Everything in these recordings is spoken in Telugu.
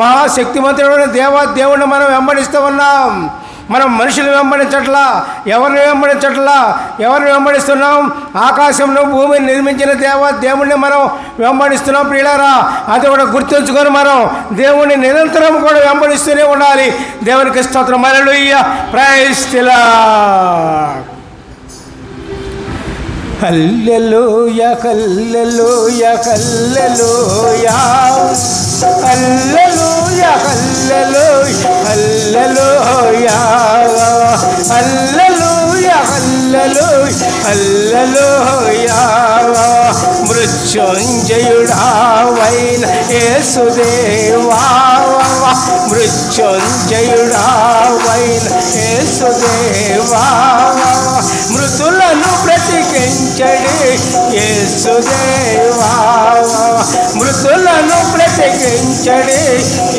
మహాశక్తిమంతుడైన దేవుడిని మనం వెంబడిస్తూ ఉన్నాం. మనం మనుషులు వెంబడించట్లా, ఎవరిని వెంబడిస్తున్నాం? ఆకాశంలో భూమిని నిర్మించిన దేవుడిని మనం వెంబడిస్తున్నాం ప్రియులారా. అది కూడా గుర్తుంచుకొని మనం దేవుడిని నిరంతరం కూడా వెంబడిస్తూనే ఉండాలి. దేవునికి స్తోత్రం. హల్లెలూయా, ప్రైజ్ ది లార్డ్. హల్లెలూయా, హల్లెలూయా, హల్లెలూయా, హల్లెలూయా, హల్లెలూయా, హల్లెలూయా, హల్లెలూయా, హల్లెలూయా, హల్లెలూయా. మృత్యుంజయుడావైన యేసుదేవా, మృత్యుంజయుడావైన యేసుదేవా, మృతులను బ్రతికించడి యేసుదేవా, మృతులను బ్రతికించడి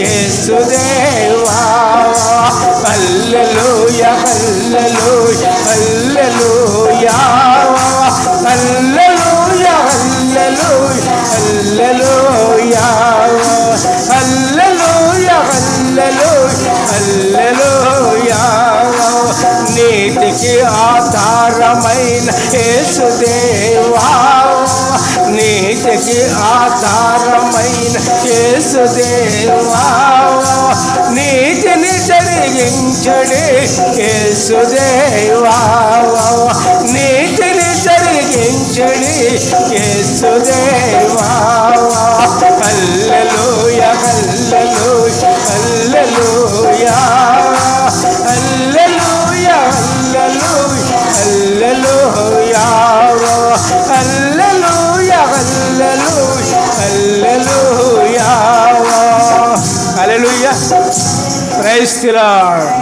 యేసుదేవా. హల్లెలూయా, హల్లెలూయా, హల్లెలూయా, హల్లెలూయా, హల్లెలూయా, హల్లెలూయా, హల్లెలూయా, హల్లెలూయా, హల్లెలూయా. నీతికి ఆధారమైన యేసుదేవా, నీతికి ఆధారమైన యేసుదేవా, నీతిని జరిగించడి యేసుదేవా, నీతిని జరిగించడి యేసుదేవా. హల్లెలూయా, హల్లెలూయా, హల్లెలూయా, హల్లెలూయా, హల్లెలూయా, హల్లెలూయా, హల్లెలూయా, హల్లెలూయా, హల్లెలూయా, హల్లెలూయా, ప్రైజ్ ది లార్డ్.